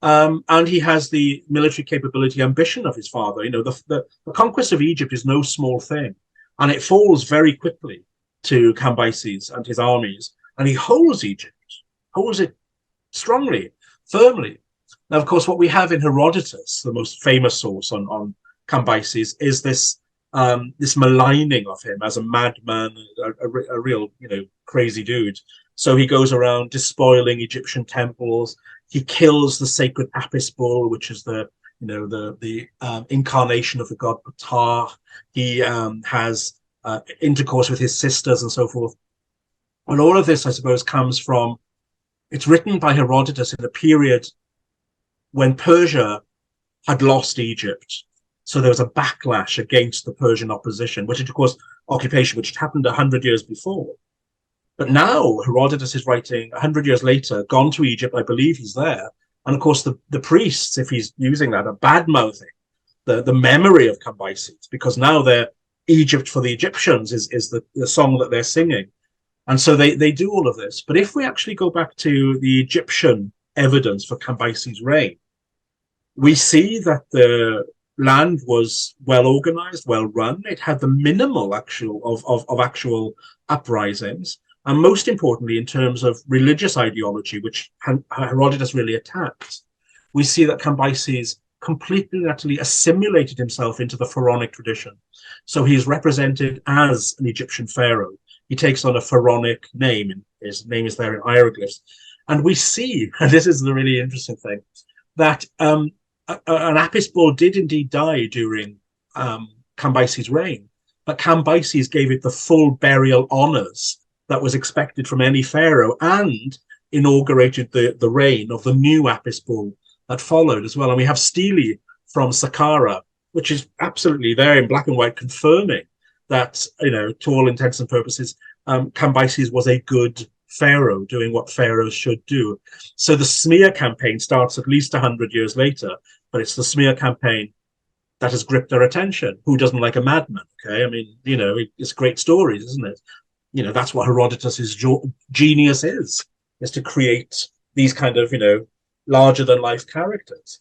And he has the military capability, ambition of his father. You know, the conquest of Egypt is no small thing, and it falls very quickly to Cambyses and his armies. And he holds Egypt, holds it strongly, firmly. Now, of course, what we have in Herodotus, the most famous source on Cambyses, is this maligning of him as a madman, a real, you know, crazy dude. So he goes around despoiling Egyptian temples. He kills the sacred Apis bull, which is the incarnation of the god Ptah. He has intercourse with his sisters and so forth. And all of this, I suppose, comes from, it's written by Herodotus in a period when Persia had lost Egypt. So there was a backlash against the Persian opposition, which, of course, occupation, which had happened 100 years before. But now Herodotus is writing 100 years later, gone to Egypt, I believe he's there. And of course, the priests, if he's using that, are bad-mouthing the memory of Cambyses, because now they're Egypt for the Egyptians is the song that they're singing. And so they do all of this. But if we actually go back to the Egyptian evidence for Cambyses' reign, we see that the land was well organized, well run. It had the minimal actual uprisings. And most importantly, in terms of religious ideology, which Herodotus really attacked, we see that Cambyses completely and utterly assimilated himself into the pharaonic tradition. So he is represented as an Egyptian pharaoh. He takes on a pharaonic name, and his name is there in hieroglyphs. And we see, and this is the really interesting thing, that an Apis bull did indeed die during Cambyses' reign, but Cambyses gave it the full burial honors that was expected from any pharaoh, and inaugurated the reign of the new Apis bull that followed as well. And we have stele from Saqqara, which is absolutely there in black and white, confirming that, to all intents and purposes, Cambyses was a good pharaoh doing what pharaohs should do. So the smear campaign starts at least 100 years later, but it's the smear campaign that has gripped our attention. Who doesn't like a madman? Okay, I mean, it's great stories, isn't it? That's what Herodotus's genius is to create these kind of, larger than life characters.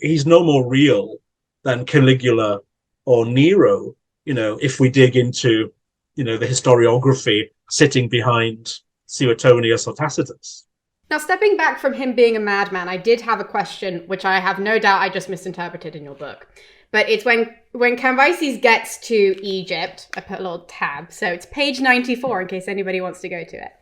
He's no more real than Caligula or Nero, if we dig into, the historiography sitting behind Suetonius or Tacitus. Now, stepping back from him being a madman, I did have a question, which I have no doubt I just misinterpreted in your book. But it's when Cambyses gets to Egypt, I put a little tab, so it's page 94 in case anybody wants to go to it.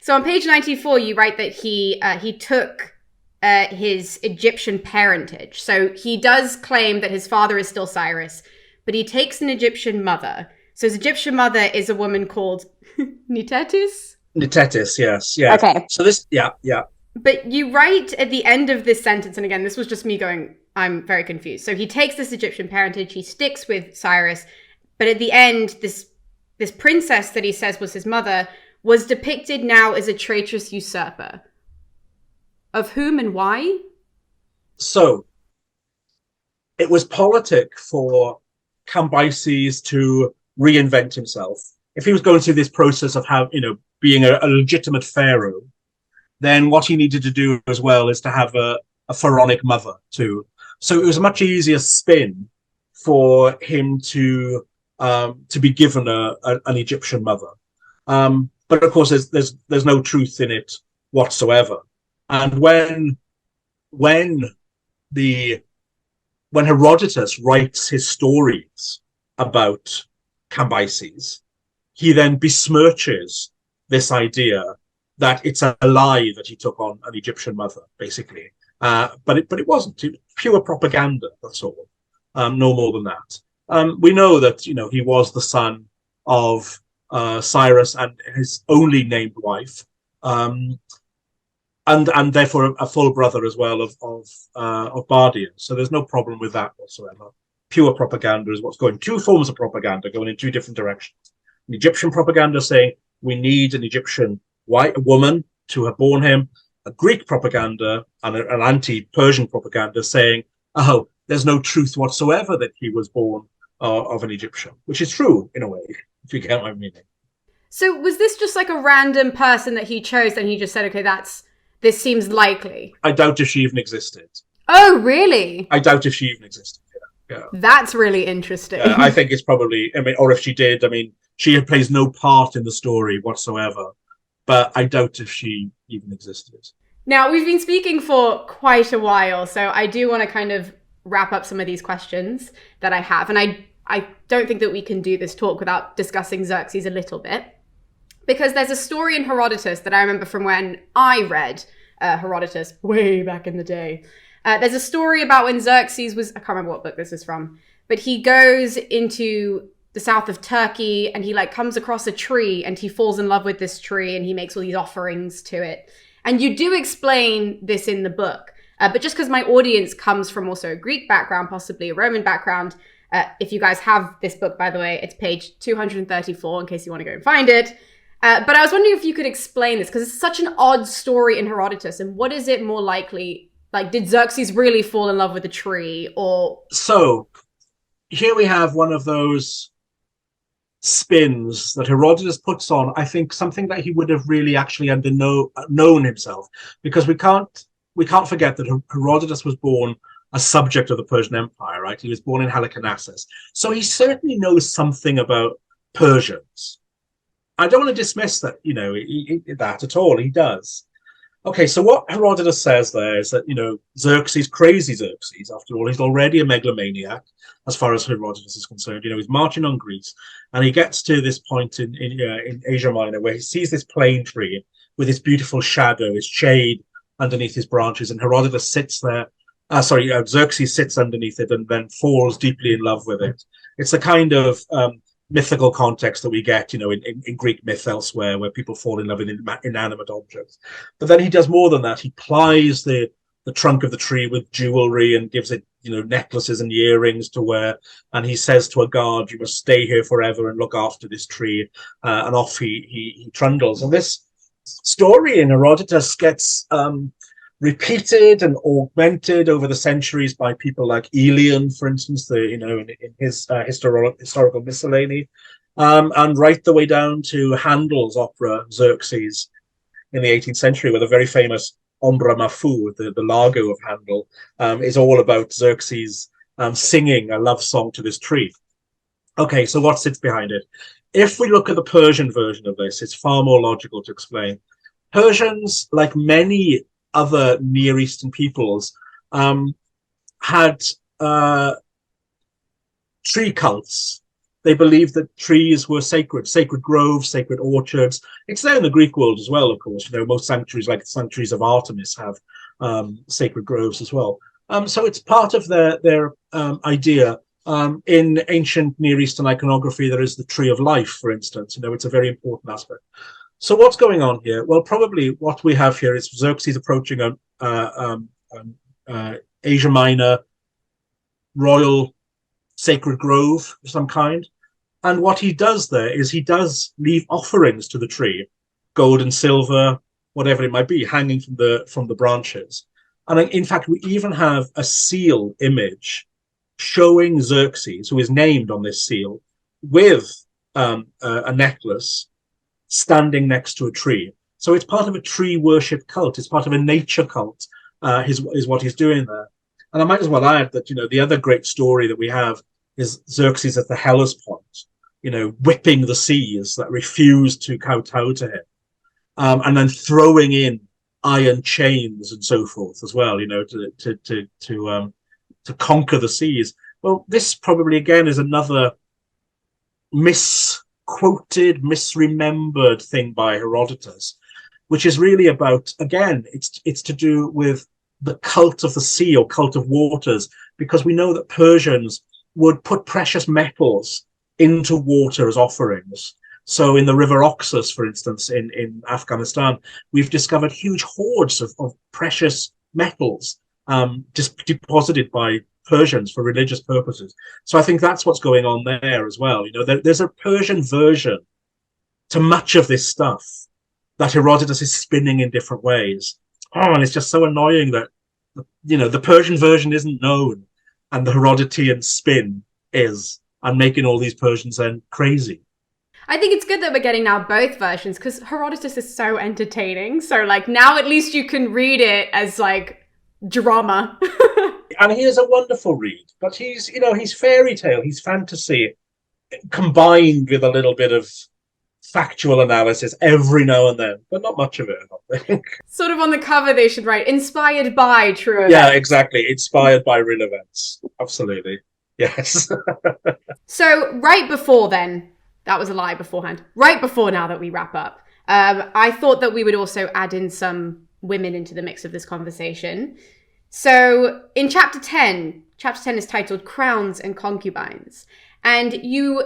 So on page 94, you write that he took his Egyptian parentage. So he does claim that his father is still Cyrus, but he takes an Egyptian mother. So his Egyptian mother is a woman called Nitetis? Nitetis, yes. Okay. So this, yeah. But you write at the end of this sentence, and again, this was just me going, I'm very confused. So he takes this Egyptian parentage, he sticks with Cyrus, but at the end, this princess that he says was his mother was depicted now as a traitorous usurper. Of whom and why? So it was politic for Cambyses to reinvent himself. If he was going through this process of being a legitimate pharaoh, then what he needed to do as well is to have a pharaonic mother too. So it was a much easier spin for him to be given an Egyptian mother. But of course, there's no truth in it whatsoever. And when Herodotus writes his stories about Cambyses, he then besmirches this idea that it's a lie that he took on an Egyptian mother, basically. But it wasn't. It was pure propaganda, that's all. No more than that. We know that, he was the son of Cyrus and his only named wife, and therefore a full brother as well of Bardia. So there's no problem with that whatsoever. Pure propaganda is what's going. Two forms of propaganda going in two different directions. An Egyptian propaganda saying we need an Egyptian white woman to have borne him. A Greek propaganda and an anti-Persian propaganda saying, oh, there's no truth whatsoever that he was born of an Egyptian, which is true in a way, if you get my meaning. So was this just like a random person that he chose and he just said, okay, this seems likely? I doubt if she even existed. Oh, really? I doubt if she even existed, yeah. That's really interesting. I think it's probably, or if she did, she plays no part in the story whatsoever. But I doubt if she even existed. Now, we've been speaking for quite a while, so I do want to kind of wrap up some of these questions that I have. And I don't think that we can do this talk without discussing Xerxes a little bit. Because there's a story in Herodotus that I remember from when I read Herodotus way back in the day. There's a story about when Xerxes was, I can't remember what book this is from, but he goes into the south of Turkey and he comes across a tree and he falls in love with this tree and he makes all these offerings to it. And you do explain this in the book, but just because my audience comes from also a Greek background, possibly a Roman background, if you guys have this book, by the way, it's page 234 in case you want to go and find it. But I was wondering if you could explain this because it's such an odd story in Herodotus. And what is it more likely? Did Xerxes really fall in love with a tree or? So here we have one of those spins that Herodotus puts on, I think, something that he would have really actually known himself, because we can't forget that Herodotus was born a subject of the Persian Empire, right? He was born in Halicarnassus, so he certainly knows something about Persians. I don't want to dismiss that, that at all. He does. Okay, so what Herodotus says there is that, Xerxes, crazy Xerxes, after all, he's already a megalomaniac, as far as Herodotus is concerned. He's marching on Greece, and he gets to this point in Asia Minor where he sees this plane tree with its beautiful shadow, its shade underneath his branches, and Herodotus sits there. Xerxes sits underneath it and then falls deeply in love with it. It's a kind of mythical context that we get, in Greek myth elsewhere, where people fall in love with inanimate objects. But then he does more than that. He plies the trunk of the tree with jewelry and gives it necklaces and earrings to wear, and he says to a guard, "You must stay here forever and look after this tree," and off he trundles. And this story in Herodotus gets repeated and augmented over the centuries by people like Aelian, for instance, in his historical miscellany, and right the way down to Handel's opera Xerxes in the 18th century, where the very famous Ombra Mafu, the Largo of Handel, is all about Xerxes singing a love song to this tree. Okay, so what sits behind it? If we look at the Persian version of this, it's far more logical to explain. Persians, like many other Near Eastern peoples, had tree cults. They believed that trees were sacred groves, sacred orchards. It's there in the Greek world as well, of course. Most sanctuaries, like the sanctuaries of Artemis, have sacred groves as well. So it's part of their idea. In ancient Near Eastern iconography, there is the tree of life, for instance. It's a very important aspect. So what's going on here? Well, probably what we have here is Xerxes approaching Asia Minor royal sacred grove of some kind. And what he does there is he does leave offerings to the tree, gold and silver, whatever it might be, hanging from the branches. And in fact, we even have a seal image showing Xerxes, who is named on this seal, with a necklace standing next to a tree. So it's part of a tree worship cult. It's part of a nature cult, is what he's doing there. And I might as well add that, the other great story that we have is Xerxes at the Hellespont, whipping the seas that refuse to kowtow to him, and then throwing in iron chains and so forth as well, to conquer the seas. Well, this probably again is another misquoted, misremembered thing by Herodotus, which is really about, again, it's to do with the cult of the sea or cult of waters, because we know that Persians would put precious metals into water as offerings. So in the river Oxus, for instance, in Afghanistan, we've discovered huge hoards of precious metals just deposited by Persians for religious purposes. So I think that's what's going on there as well. There's a Persian version to much of this stuff that Herodotus is spinning in different ways. Oh, and it's just so annoying that, the Persian version isn't known and the Herodotean spin is, and making all these Persians then crazy. I think it's good that we're getting now both versions, because Herodotus is so entertaining. So now at least you can read it as drama. And he is a wonderful read, but he's fairy tale, he's fantasy, combined with a little bit of factual analysis every now and then, but not much of it, I think. Sort of on the cover they should write, inspired by true events. Yeah, exactly. Inspired by real events. Absolutely. Yes. So right before then, that was a lie beforehand. Right before now that we wrap up, I thought that we would also add in some women into the mix of this conversation. So in chapter 10 is titled Crowns and Concubines. And you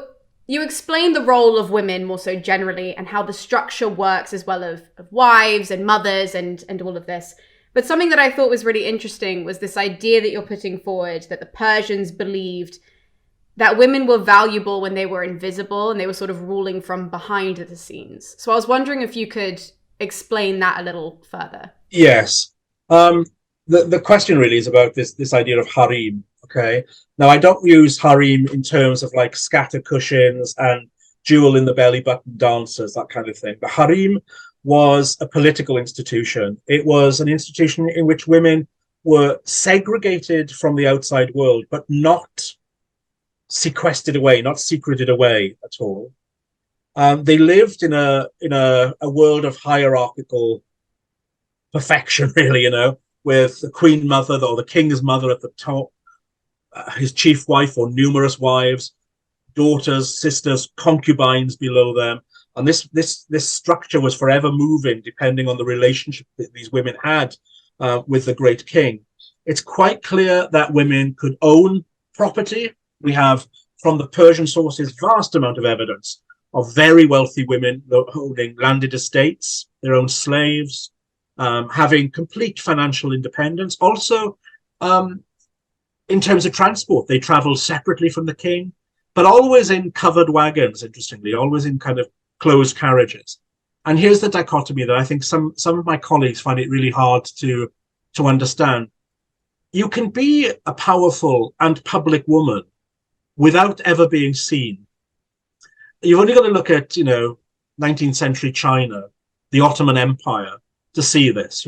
explain the role of women more so generally and how the structure works as well of wives and mothers and all of this. But something that I thought was really interesting was this idea that you're putting forward, that the Persians believed that women were valuable when they were invisible and they were sort of ruling from behind the scenes. So I was wondering if you could explain that a little further. Yes. The question really is about this idea of harem. Okay. Now, I don't use harem in terms of scatter cushions and jewel in the belly button dancers, that kind of thing. The harem was a political institution. It was an institution in which women were segregated from the outside world, but not sequestered away, not secreted away at all. They lived in a world of hierarchical perfection, really, with the queen mother or the king's mother at the top, his chief wife or numerous wives, daughters, sisters, concubines below them. And this structure was forever moving depending on the relationship that these women had with the great king. It's quite clear that women could own property. We have, from the Persian sources, vast amount of evidence of very wealthy women owning landed estates, their own slaves, having complete financial independence. Also, In terms of transport, they traveled separately from the king, but always in covered wagons, interestingly, always in kind of closed carriages. And here's the dichotomy that I think some of my colleagues find it really hard to understand. You can be a powerful and public woman without ever being seen. You've only got to look at, 19th century China, the Ottoman Empire, to see this,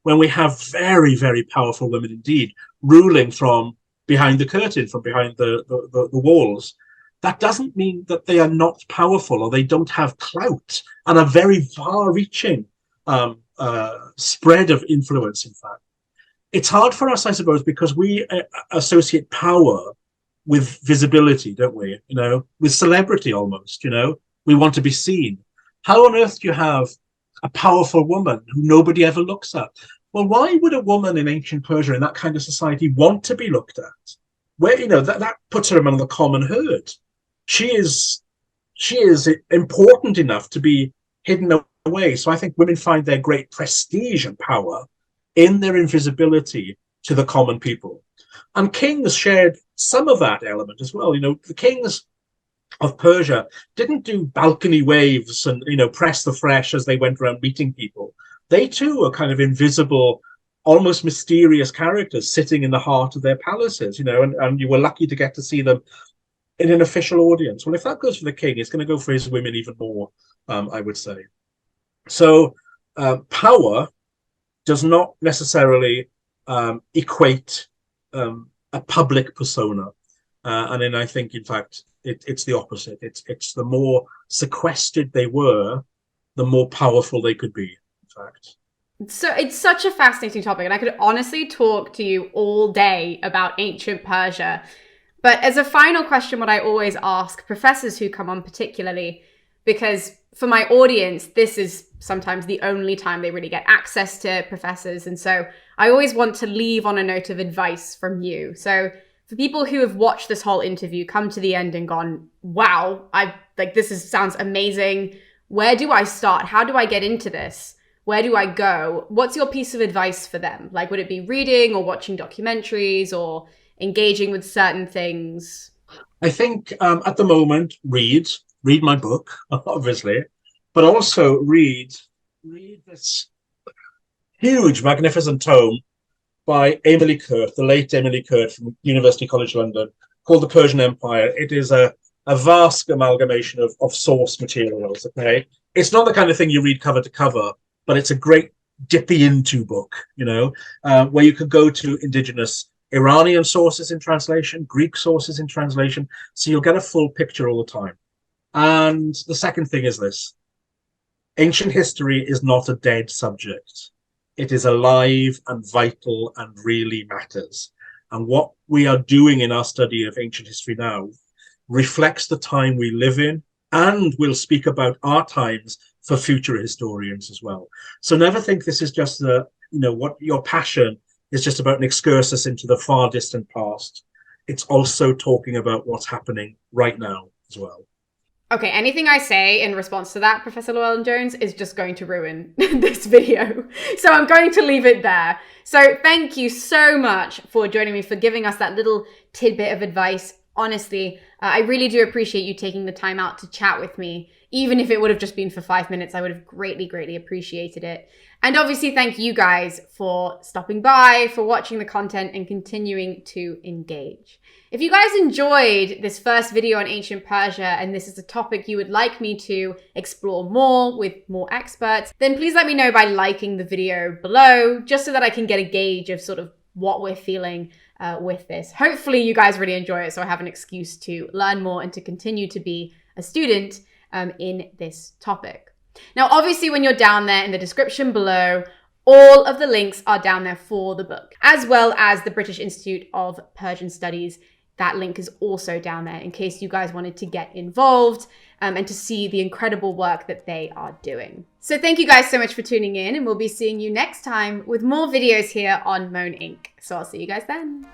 when we have very, very powerful women indeed ruling from behind the curtain, from behind the walls. That doesn't mean that they are not powerful or they don't have clout and a very far-reaching spread of influence, in fact. It's hard for us, I suppose, because we associate power with visibility, don't we? With celebrity almost, we want to be seen. How on earth do you have a powerful woman who nobody ever looks at? Well, why would a woman in ancient Persia in that kind of society want to be looked at? Where, that puts her among the common herd. She is important enough to be hidden away. So I think women find their great prestige and power in their invisibility to the common people. And kings shared some of that element as well. The kings of Persia didn't do balcony waves and, press the fresh as they went around meeting people. They too are kind of invisible, almost mysterious characters sitting in the heart of their palaces, and you were lucky to get to see them in an official audience. Well, if that goes for the king, it's going to go for his women even more, I would say. So power does not necessarily equate a public persona. And then I think, in fact, it's the opposite. It's the more sequestered they were, the more powerful they could be, in fact. So it's such a fascinating topic, and I could honestly talk to you all day about ancient Persia. But as a final question, what I always ask professors who come on particularly, because for my audience, this is sometimes the only time they really get access to professors. And so I always want to leave on a note of advice from you. So for people who have watched this whole interview, come to the end and gone, wow, sounds amazing. Where do I start? How do I get into this? Where do I go? What's your piece of advice for them? Like, would it be reading or watching documentaries or engaging with certain things? I think at the moment, read my book, obviously, but also read this huge, magnificent tome by Emily Kurt, the late Emily Kurt from University College London, called The Persian Empire. It is a vast amalgamation of source materials, okay? It's not the kind of thing you read cover to cover, but it's a great dippy into book, where you could go to indigenous Iranian sources in translation, Greek sources in translation, so you'll get a full picture all the time. And the second thing is this: ancient history is not a dead subject. It is alive and vital and really matters. And what we are doing in our study of ancient history now reflects the time we live in, and will speak about our times for future historians as well. So never think this is just what your passion is, just about an excursus into the far distant past. It's also talking about what's happening right now as well. Okay, anything I say in response to that, Professor Llewellyn-Jones, is just going to ruin this video. So I'm going to leave it there. So thank you so much for joining me, for giving us that little tidbit of advice. Honestly, I really do appreciate you taking the time out to chat with me. Even if it would have just been for 5 minutes, I would have greatly, greatly appreciated it. And obviously, thank you guys for stopping by, for watching the content and continuing to engage. If you guys enjoyed this first video on ancient Persia and this is a topic you would like me to explore more with more experts, then please let me know by liking the video below, just so that I can get a gauge of sort of what we're feeling with this. Hopefully you guys really enjoy it, so I have an excuse to learn more and to continue to be a student in this topic. Now, obviously, when you're down there in the description below, all of the links are down there for the book, as well as the British Institute of Persian Studies. That link is also down there in case you guys wanted to get involved and to see the incredible work that they are doing. So thank you guys so much for tuning in, and we'll be seeing you next time with more videos here on Moan Inc. So I'll see you guys then.